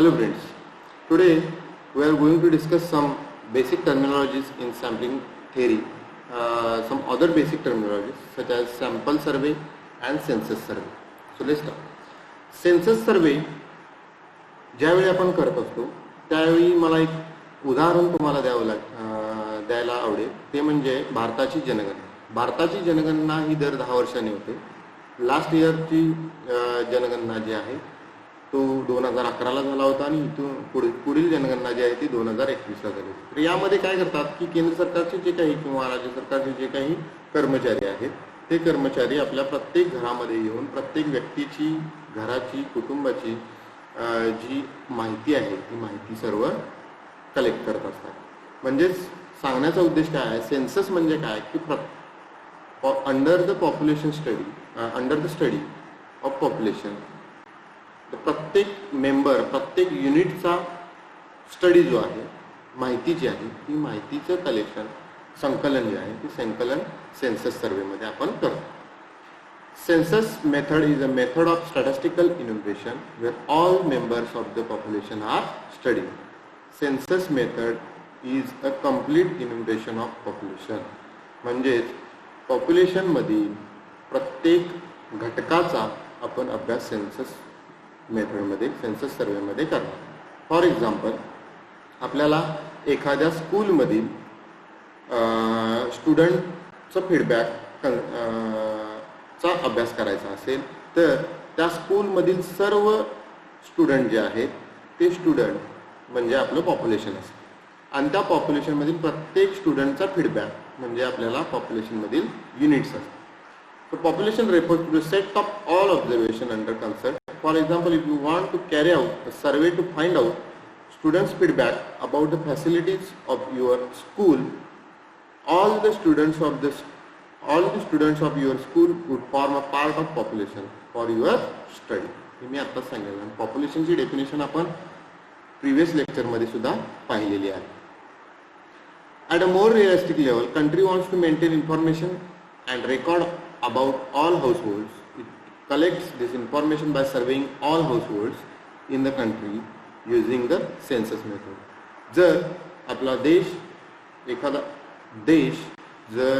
Hello friends, today we are going to discuss some basic terminologies in sampling theory, some other basic terminologies such as sample survey and census survey. So let's start. Census survey ज्यावेळी आपण करत असतो त्यावेळी मला एक उदाहरण तुम्हाला द्यायला आवडेल, ते म्हणजे भारताची जनगणना. भारताची जनगणना ही दर 10 वर्षांनी होते. लास्ट इयरची जनगणना जी आहे तो 2011ला झाला होता आणि इथून पुढील जनगणना जी आहे ती 2021ला झाली होती. तर यामध्ये काय करतात की केंद्र सरकारचे जे काही किंवा राज्य सरकारचे जे काही कर्मचारी आहेत ते कर्मचारी आपल्या प्रत्येक घरामध्ये येऊन प्रत्येक व्यक्तीची, घराची, कुटुंबाची जी माहिती आहे ती माहिती सर्व कलेक्ट करत असतात. म्हणजेच सांगण्याचा उद्देश काय आहे, सेन्सस म्हणजे काय की under the population study, under the study of population, प्रत्येक मेंबर, प्रत्येक युनिटचा स्टडी जो आहे, माहिती जी आहे ती माहितीचं कलेक्शन, संकलन जे आहे ते संकलन सेन्सस सर्वेमध्ये आपण करतो. Census method is a method of statistical enumeration where all members of the population are studied. Census method is a complete enumeration of population. म्हणजेच पॉप्युलेशन मधील प्रत्येक घटकाचा आपण अभ्यास सेन्सस मेथडमध्ये, सेन्सस सर्वेमध्ये करणार. फॉर एक्झाम्पल, आपल्याला एखाद्या स्कूलमधील स्टुडंटचा फीडबॅक चा अभ्यास करायचा असेल तर त्या स्कूलमधील सर्व स्टुडंट जे आहेत ते स्टुडंट म्हणजे आपलं पॉप्युलेशन असेल आणि त्या पॉप्युलेशनमधील प्रत्येक स्टुडंटचा फीडबॅक म्हणजे आपल्याला पॉप्युलेशनमधील युनिट्स असतात. So population refers to the set of all observation under consult. For example, if you want to carry out a survey to find out students' feedback about the facilities of your school, all the students of your school would form a part of population for your study. हे मी आत्ताच सांगितलं. पॉप्युलेशनची definition आपण previous लेक्चरमध्ये सुद्धा पाहिलेली आहे. At a more realistic level, country wants to maintain information and record about all households. It collects this information by surveying all households in the country using the census method. जर आपला देश, एखादा देश जर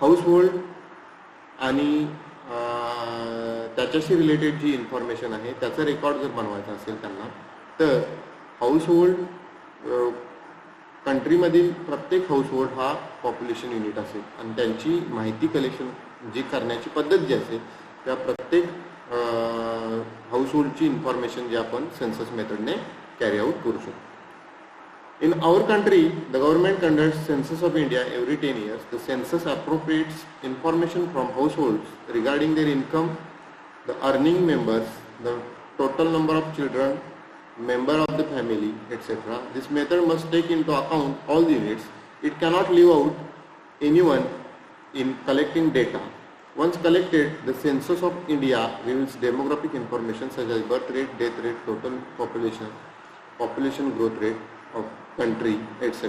हाऊसहोल्ड आणि त्याच्याशी related जी information आहे त्याचा रेकॉर्ड जर बनवायचा असेल त्यांना, तर हाऊसहोल्ड कंट्रीमधील प्रत्येक हाऊसहोल्ड हा पॉप्युलेशन युनिट असेल आणि त्यांची माहिती कलेक्शन जी करण्याची पद्धत जी असेल त्या प्रत्येक हाऊसहोल्डची इन्फॉर्मेशन जी आपण सेन्सस मेथडने कॅरी आउट करू शकतो. In our country, the government conducts census of India every 10 years. The census appropriates information from households regarding their income, the earning members, the total number of children, member of the family, etc. This method must take into account all the units. It cannot leave out anyone in collecting data. Once collected, the census of India reveals demographic information such as birth rate, death rate, total population, population growth rate of country, etc.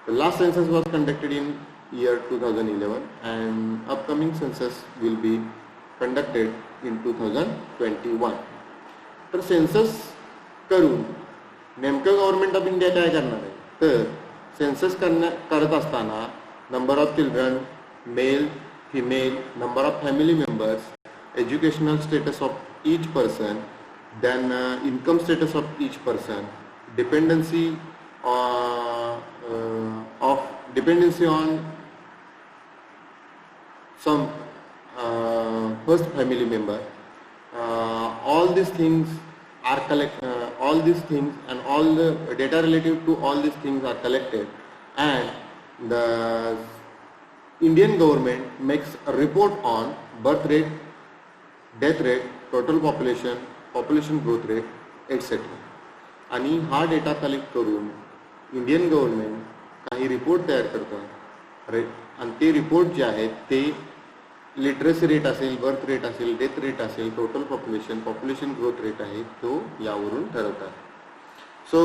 The last census was conducted in year 2011 and upcoming census will be conducted in 2021. तर census करून नेमकं government of India काय करणार आहे, तर census करत असताना number of children, male, female, number of family members, educational status of each person, then income status of each person, dependency on some first family member, all these things are all these things and all the data relative to all these things are collected and the Indian government makes a report on birth rate, death rate, total population, population growth rate, etc. आणि हा data collect करून Indian government काही report तयार करतात आणि ते report जे आहेत ते लिटरसी रेट असेल, बर्थ रेट असेल, डेथ रेट असेल, total population, population growth rate आहे तो यावरून ठरवतात. सो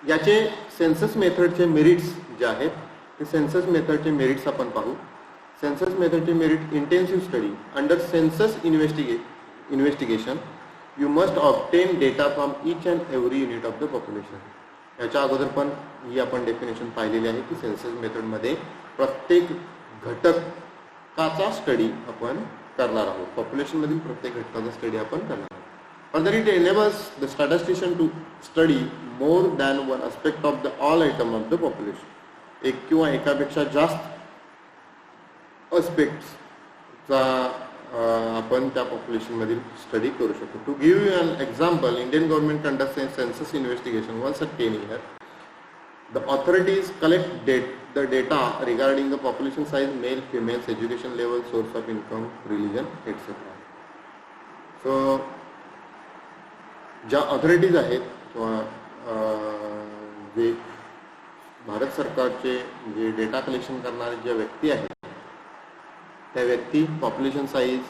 याचे सेन्सस मेथडचे मेरिट्स जे आहेत ते सेन्सस मेथडचे मेरिट्स आपण पाहू. सेन्सस मेथडचे merit: intensive study under census investigation you must obtain data from each and every unit of the population. याच्या अगोदर पण ही आपण डेफिनेशन पाहिलेली आहे की सेन्सस मेथडमध्ये प्रत्येक घटकाचा स्टडी आपण करणार आहोत. पॉप्युलेशनमधील प्रत्येक घटकाचा स्टडी आपण करणार आहोत. Further, it enables the statistician to study more than one aspect of the all item of the population. एक किंवा एकापेक्षा जास्त aspects आपण त्या पॉप्युलेशन मधील स्टडी करू शकतो. To give you an example, Indian government conducts a census investigation once a 10 year. The authorities collect the data regarding the population size, male, females, education level, source of income, religion, etc. So ज्या authorities आहेत किंवा जे भारत सरकारचे जे data collection करणारे ज्या व्यक्ती आहेत त्या व्यक्ती पॉप्युलेशन साईज,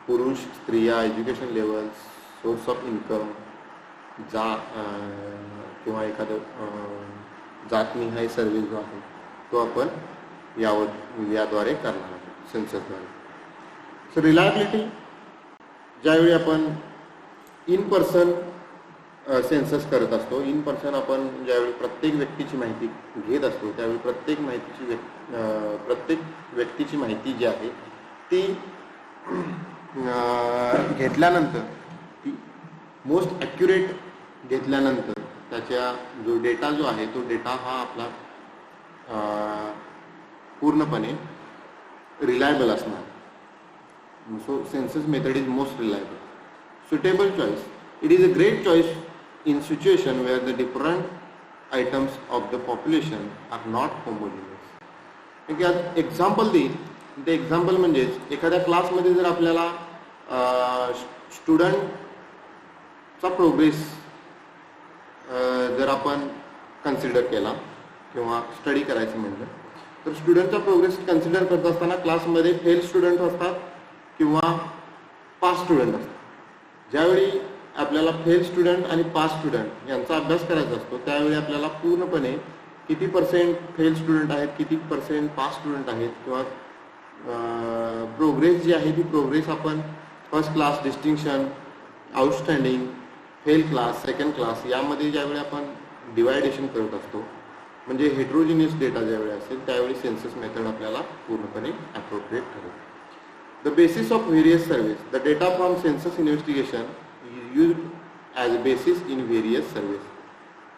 पुरुष, स्त्रिया, education level, source of income, किंवा एखादं जातनिहाय सर्वे जो आहे तो आपण याद्वारे करणार आहोत सेन्ससद्वारे. सो रिलायबिलिटी, ज्यावेळी आपण इन पर्सन सेन्सस करत असतो, इन पर्सन आपण ज्यावेळी प्रत्येक व्यक्तीची माहिती घेत असतो त्यावेळी प्रत्येक व्यक्तीची माहिती जी आहे ती घेतल्यानंतर ती मोस्ट ॲक्युरेट घेतल्यानंतर त्याच्या जो डेटा जो आहे तो डेटा हा आपला पूर्णपणे रिलायबल असणार. So census method is most reliable. Suitable choice. It is a great choice in situation where the different items of the population are not homogeneous. एक एक्झाम्पल देईल. ते एक्झाम्पल म्हणजेच एखाद्या क्लासमध्ये जर आपल्याला स्टुडंटचा प्रोग्रेस जर आपण कन्सिडर केला किंवा स्टडी करायचं म्हटलं तर स्टुडंटचा प्रोग्रेस कन्सिडर करत असताना क्लासमध्ये फेल स्टुडंट असतात किंवा पास स्टुडंट असतात. ज्यावेळी आपल्याला फेल स्टुडंट आणि पास स्टुडंट यांचा अभ्यास करायचा असतो त्यावेळी आपल्याला पूर्णपणे किती पर्सेंट फेल स्टुडंट आहेत, किती पर्सेंट पास स्टुडंट आहेत किंवा प्रोग्रेस जी आहे ती प्रोग्रेस आपण first class, distinction, outstanding, fail class, second class यामध्ये ज्यावेळी आपण डिवायडेशन करत असतो म्हणजे हेट्रोजिनियस डेटा ज्यावेळी असेल त्यावेळी सेन्सस मेथड आपल्याला पूर्णपणे अप्रोप्रिएट ठरेल. The basis of various surveys. The data from census investigation is used as a basis in various surveys.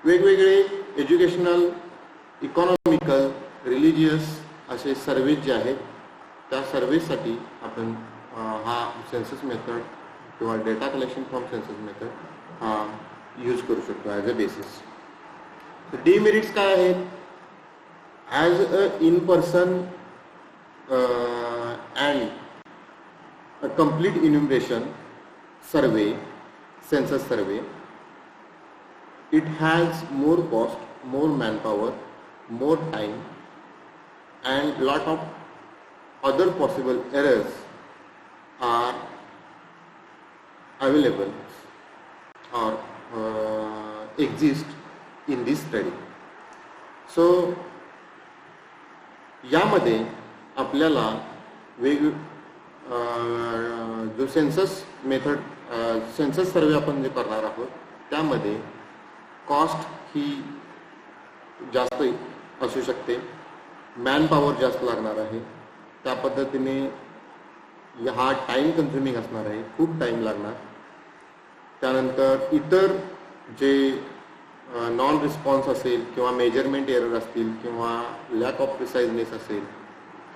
वेगवेगळे एज्युकेशनल, इकॉनॉमिकल, रिलिजियस असे सर्वेज जे आहेत त्या सर्वेसाठी आपण हा सेन्सस मेथड किंवा data collection from census method हा यूज करू शकतो ॲज अ बेसिस. डिमेरिट्स काय आहेत? As a in person and a complete enumeration survey, census survey, it has more cost, more manpower, more time, and lot of other possible errors are available or exist in this study. So यामध्ये आपल्याला जो census method census सर्वे आपण जे करणार आहोत त्यामध्ये cost ही जास्त असू शकते, मॅन पॉवर जास्त लागणार आहे, त्या पद्धतीने हा टाईम कन्झ्युमिंग असणार आहे, खूप टाईम लागणार. त्यानंतर इतर जे नॉन रिस्पॉन्स असेल किंवा मेजरमेंट एरर असतील किंवा लॅक ऑफ प्रिसाइजनेस असेल,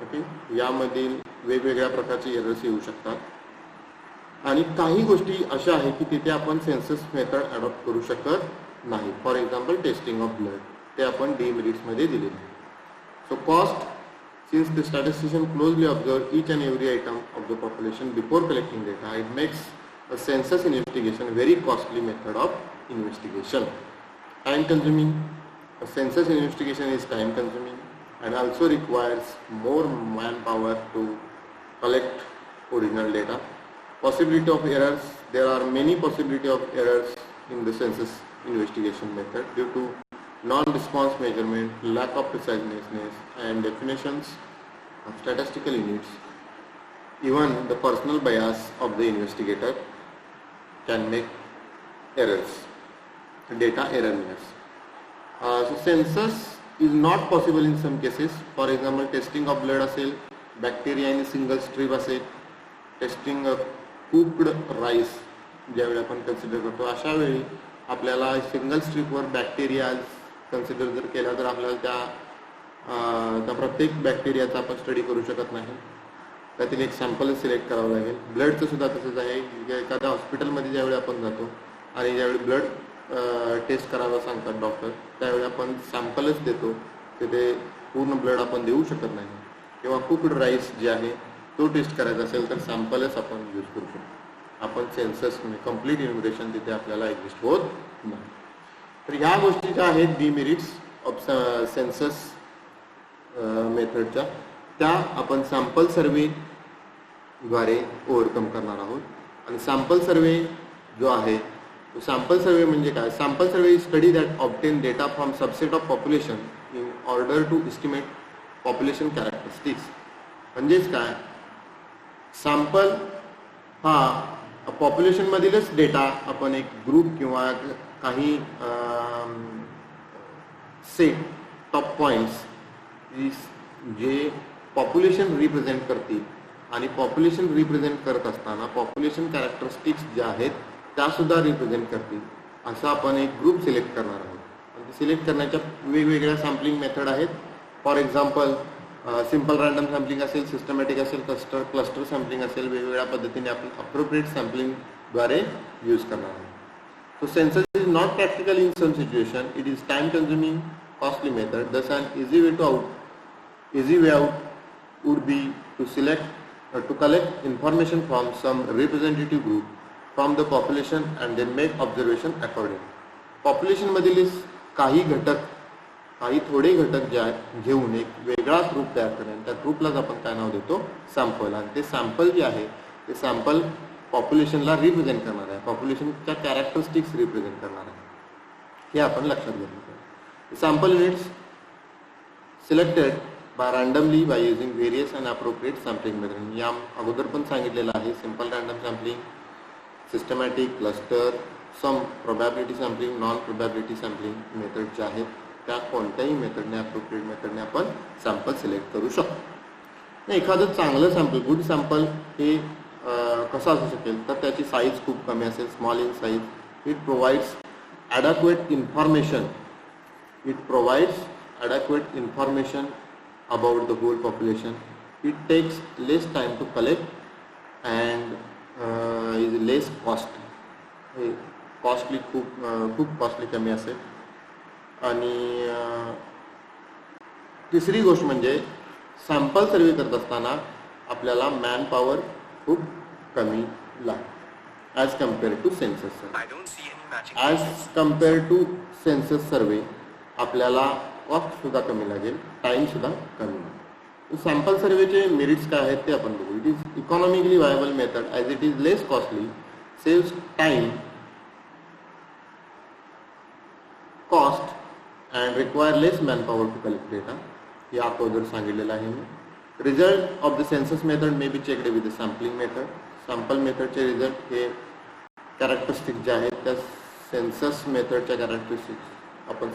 ओके, यामधील वेगवेगळ्या प्रकारचे एरर्स येऊ शकतात. आणि काही गोष्टी अशा आहेत की तिथे आपण सेन्सस मेथड अडॉप्ट करू शकत नाही. For example testing of blood, ते आपण डिमेरिट्समध्ये दिलेले आहे. So cost, since the statistician closely observe each and every item of the population before collecting data, it makes a census investigation very costly method of investigation. Time consuming. A census investigation is time consuming and also requires more manpower to collect original data. Possibility of errors. There are many possibility of errors in the census investigation method due to non-response measurement, lack of preciseness and definitions of statistical units, even the personal bias of the investigator. can make errors, data errors. So census is not possible in some cases. For example, testing of blood असेल, bacteria in a single strip असेल, testing of cooked rice ज्यावेळी आपण consider करतो, अशा वेळी आपल्याला single स्ट्रीपवर bacteria consider जर केला तर आपल्याला त्या प्रत्येक बॅक्टेरियाचा आपण स्टडी करू शकत नाही. त्यातील एक सॅम्पल सिलेक्ट करावं लागेल. ब्लडचं सुद्धा तसंच आहे. एखाद्या हॉस्पिटलमध्ये ज्यावेळी आपण जातो आणि ज्यावेळी ब्लड टेस्ट करायला सांगतात डॉक्टर, त्यावेळी आपण सॅम्पलच देतो, ते पूर्ण ब्लड आपण देऊ शकत नाही. किंवा कुक्ड राईस जे आहे तो टेस्ट करायचा असेल तर सॅम्पलच आपण यूज करू शकतो. आपण सेन्सस कंप्लीट इन्युमरेशन तिथे आपल्याला एक्झिस्ट होत नाही. तर ह्या गोष्टी ज्या आहेत डिमेरिट्स ऑफ सेन्सस मेथडच्या, त्या आपण सॅम्पल सर्वे द्वारे ओव्हरकम करणार आहोत. आणि सॅम्पल सर्वे जो आहे तो सॅम्पल सर्वे म्हणजे काय? Sample survey is study that obtain data from subset of population in order to estimate population characteristics. म्हणजेच काय, सॅम्पल हा पॉप्युलेशनमधीलच डेटा आपण एक ग्रुप किंवा काही सेट टॉप पॉईंट्स जे पॉप्युलेशन रिप्रेझेंट करतील आणि पॉप्युलेशन रिप्रेझेंट करत असताना पॉप्युलेशन कॅरेक्टरिस्टिक्स ज्या आहेत त्यासुद्धा रिप्रेझेंट करतील असं आपण एक ग्रुप सिलेक्ट करणार आहोत. आणि सिलेक्ट करण्याच्या वेगवेगळ्या सॅम्पलिंग मेथड आहेत. For example simple random sampling असेल, सिस्टमॅटिक असेल, क्लस्टर सॅम्पलिंग असेल, वेगवेगळ्या पद्धतीने आपण अप्रोप्रिएट सॅम्पलिंगद्वारे यूज करणार आहोत. So census is not practical in some situation. It is time consuming, costly method. Thus an easy way out would be to collect information from some representative group from the population and then make observation accordingly. Population मधील काही थोडे घटक जे आहेत घेऊन एक वेगळा group तयार करणे, त्या ग्रुपलाच आपण काय नाव देतो? सॅम्पल. आणि ते सॅम्पल जे आहे ते सॅम्पल पॉप्युलेशनला रिप्रेझेंट करणार आहे, पॉप्युलेशनच्या कॅरेक्टरिस्टिक्स रिप्रेझेंट करणार आहे, हे आपण लक्षात घेतलं पाहिजे. Sample units selected by randomly by using various and appropriate sampling method. या अगोदर पण सांगितलेलं आहे. Simple random sampling, systematic, cluster, some probability sampling, non probability sampling method ज्या आहेत त्या कोणत्याही मेथडने अप्रोप्रिएट मेथडने आपण सॅम्पल सिलेक्ट करू शकतो. एखादं चांगलं सॅम्पल, गुड सॅम्पल हे कसं असू शकेल तर त्याची साईज खूप कमी असेल, small in size. It provides adequate information about the whole population. It takes less time to collect and is less costly, खूप कॉस्टली कमी असेल. आणि तिसरी गोष्ट म्हणजे सॅम्पल सर्वे करत असताना आपल्याला मॅन पॉवर खूप कमी लागते ॲज कम्पेअर टू सेन्सस सर्वे. आपल्याला कॉस्ट सुद्धा कमी लागेल, टाइम सुद्धा कमी लागेल. सॅम्पल सर्वेचे मेरिट्स काय आहेत ते आपण बघू. It is economically viable method as it is less costly, saves time, cost and require less man power to collect data. या अगोदर सांगितलेलं आहे मी. Result of the census method may be checked with the sampling method. Sample मेथडचे result हे characteristic जे आहेत त्या सेन्सस मेथडच्या कॅरेक्टरिस्टिक्स आपण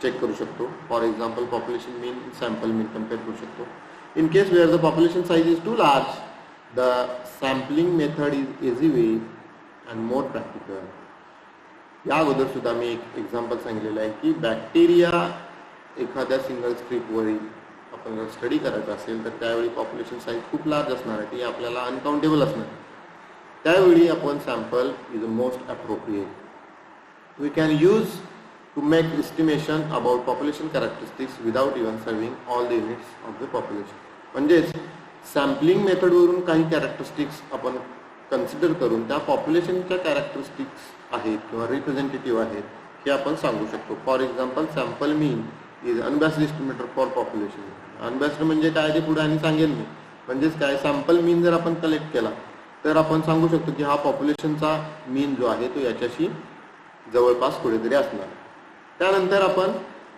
चेक करू शकतो. For example population mean, sample mean compare करू शकतो. In case where the population size is too large, the sampling method is easy way and more practical. या अगोदर सुद्धा मी एक एक्झाम्पल सांगितलेलं आहे की बॅक्टेरिया एखाद्या सिंगल स्ट्रीपवरील आपण जर स्टडी करायचं असेल तर त्यावेळी पॉप्युलेशन साईज खूप लार्ज असणार आहे, ती आपल्याला अनकाउंटेबल असणार. त्यावेळी आपण sample is most appropriate. We can use to make estimation about population characteristics without even serving all the units of the population. म्हणजेच सॅम्पलिंग मेथडवरून काही कॅरेक्टरिस्टिक्स आपण कन्सिडर करून त्या पॉप्युलेशनच्या कॅरेक्टरिस्टिक्स आहेत किंवा रिप्रेझेंटेटिव्ह आहेत हे आपण सांगू शकतो. For example sample mean is unbiased estimator for population. Unbiased म्हणजे काय ते पुढे आणि सांगेल मी. म्हणजेच काय, सॅम्पल मीन जर आपण कलेक्ट केला तर आपण सांगू शकतो की हा पॉप्युलेशनचा मीन जो आहे तो याच्याशी जवळपास कुठेतरी असणार. त्यानंतर आपण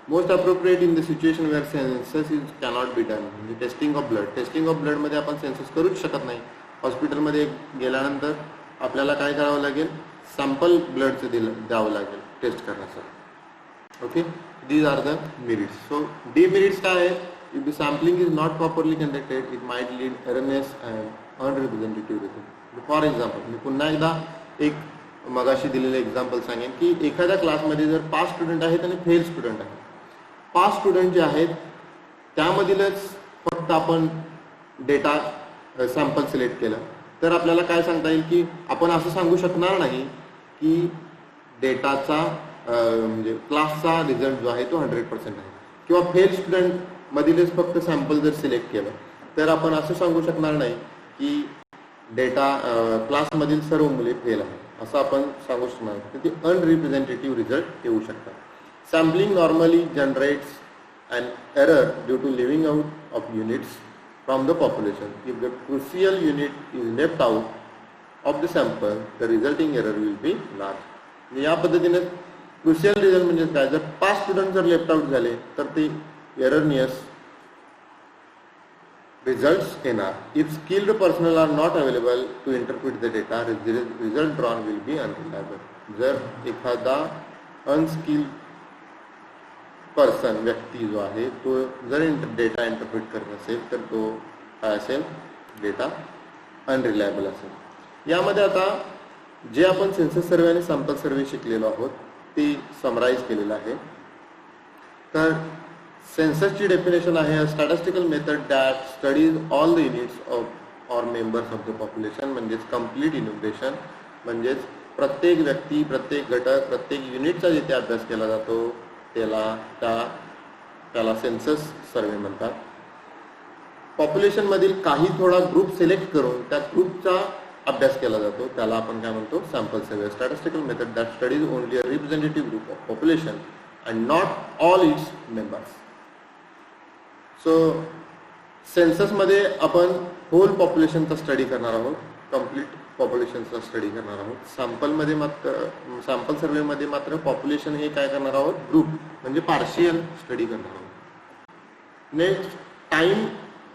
most appropriate in the situation where census is cannot be done. म्हणजे testing of blood. Testing of ब्लडमध्ये आपण सेन्सस करूच शकत नाही. हॉस्पिटलमध्ये गेल्यानंतर आपल्याला काय करावं लागेल, सॅम्पल ब्लडचं द्यावं लागेल टेस्ट करण्यासाठी. Okay, these are the merits. So demerits काय आहे, if the sampling is not properly conducted it might lead erroneous and unrepresentative result. For example मी पुन्हा एकदा एक मगाशी दिलेलं एक्झाम्पल सांगेन की एखाद्या क्लासमध्ये जर 5 स्टुडंट आहेत आणि फेल स्टुडंट आहेत, 5 स्टुडंट जे आहेत त्यामधीलच फक्त आपण डेटा सॅम्पल सिलेक्ट केलं तर आपल्याला काय सांगता येईल की आपण असं सांगू शकणार नाही की डेटाचा म्हणजे क्लासचा रिझल्ट जो आहे तो 100% आहे, किंवा फेल स्टुडंट मधीलच फक्त सॅम्पल जर सिलेक्ट केलं तर आपण असं सांगू शकणार नाही की डेटा क्लासमधील सर्व मुले फेल आहेत असं आपण सांगू शकणार नाही. ते अनरिप्रेझेंटेटिव्ह रिझल्ट येऊ शकतात. Sampling normally generates an error due to leaving out of units from the population. If the crucial unit is left out of the sample, the resulting error will be large. या पद्धतीने crucial result म्हणजे काय, जर 5 student जर left out झाले तर ते erroneous results येणार. If skilled personnel are not available to interpret the data, result drawn will be unreliable. जर एखादा unskilled पर्सन व्यक्ती जो आहे तो जर डेटा इंटरप्रेट करत असेल तर तो काय असेल, डेटा अनरिलायबल असेल. यामध्ये आता जे आपण सेन्सस सर्वे आणि सॅम्पल सर्वे शिकलेलो आहोत ते समराईज केलेलं आहे. तर सेन्ससची डेफिनेशन आहे statistical method that studies all the units of or members of the population, म्हणजेच कम्प्लीट इन्युमरेशन, म्हणजेच प्रत्येक व्यक्ती, प्रत्येक घटक, प्रत्येक युनिटचा जिथे अभ्यास केला जातो त्याला सेन्सस सर्वे म्हणतात. पॉप्युलेशन मधील काही थोडा ग्रुप सिलेक्ट करून त्या ग्रुपचा अभ्यास केला जातो त्याला आपण काय म्हणतो, sample survey. Statistical method that studies only a representative group of population and not all its members. So census मध्ये आपण होल पॉप्युलेशनचा स्टडी करणार आहोत, कम्प्लीट पॉप्युलेशनचा स्टडी करणार आहोत. सॅम्पल सर्वेमध्ये मात्र पॉप्युलेशन हे काय करणार आहोत, ग्रुप म्हणजे पार्शियल स्टडी करणार आहोत. Next, time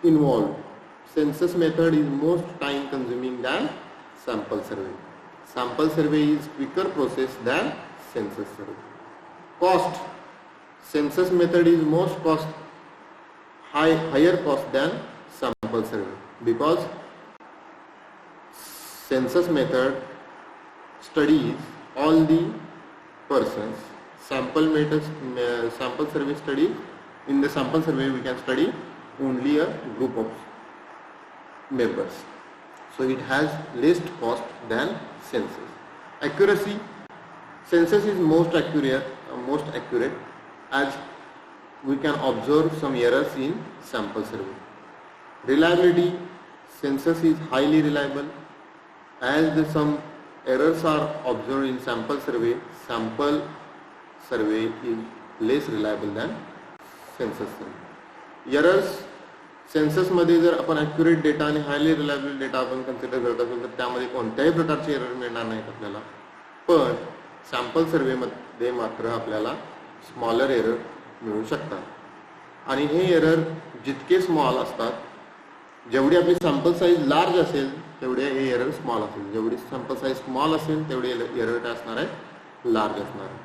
involve. Census method is most time consuming than sample survey. Sample survey is quicker process than census survey. Cost. Census method is most cost higher cost than sample survey because census method studies all the persons. Sample survey study, in the sample survey we can study only a group of members, so it has less cost than census. Accuracy. Census is most accurate as we can observe some errors in sample survey. Reliability. Census is highly reliable as some errors are observed in sample survey. Sample survey is less reliable than census survey. Errors. सेन्सस मध्ये जर आपण accurate data आणि highly reliable data आपण consider करत असेल तर त्यामध्ये कोणत्याही प्रकारचे एरर मिळणार नाहीत आपल्याला. पण सॅम्पल सर्वेमध्ये मात्र आपल्याला स्मॉलर एरर मिळू शकतात. आणि हे एरर जितके स्मॉल असतात, जेवढी आपली सॅम्पल साईज लार्ज असेल तेवढे हे एरर स्मॉल असेल, जेवढी सॅम्पल साईज स्मॉल असेल तेवढे एरर काय असणार आहे, लार्ज असणार आहे.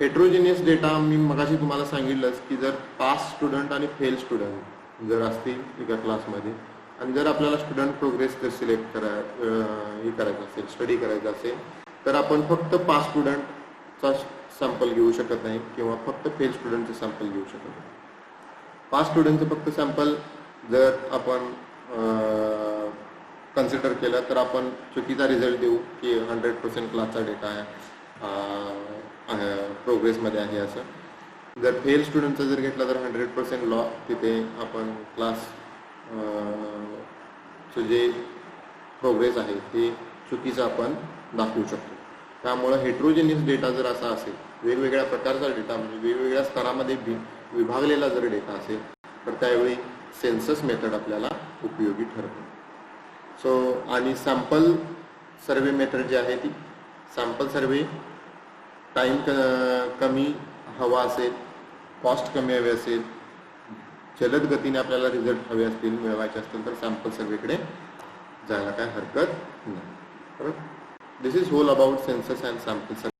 हेट्रोजिनियस डेटा मी मगाशी तुम्हाला सांगितलंच की जर 5 स्टुडंट आणि फेल स्टुडंट जर असतील एका क्लासमध्ये आणि जर आपल्याला स्टुडंट प्रोग्रेस जर सिलेक्ट करायचं असेल, स्टडी करायचं असेल तर आपण फक्त 5 स्टुडंटचा सॅम्पल घेऊ शकत नाही किंवा फक्त फेल स्टुडंटचं सॅम्पल घेऊ शकत नाही. 5 स्टुडंटचं फक्त सॅम्पल जर आपण कन्सिडर केलं तर आपण चुकीचा रिझल्ट देऊ की 100% क्लासचा डेटा आहे, प्रोग्रेसमध्ये आहे असं. जर फेल स्टुडंटचा जर घेतला तर 100% लॉ तिथे आपण क्लास जे प्रोग्रेस आहे ते चुकीचं आपण दाखवू शकतो. त्यामुळे हेट्रोजेनियस डेटा जर असा असेल, वेगवेगळ्या प्रकारचा डेटा म्हणजे वेगवेगळ्या स्तरामध्ये विभागलेला जर डेटा असेल तर त्यावेळी सेन्सस मेथड आपल्याला उपयोगी ठरते. सो आणि सॅम्पल सर्वे मेथड जी आहे ती सॅम्पल सर्वे टाईम कमी हवा असेल, कॉस्ट कमी हवी असेल, जलद गतीने आपल्याला रिझल्ट हवे असतील, मिळवायचे असतील तर सॅम्पल सर्वेकडे जायला काय हरकत नाही. बरोबर. This is whole about census and sample survey.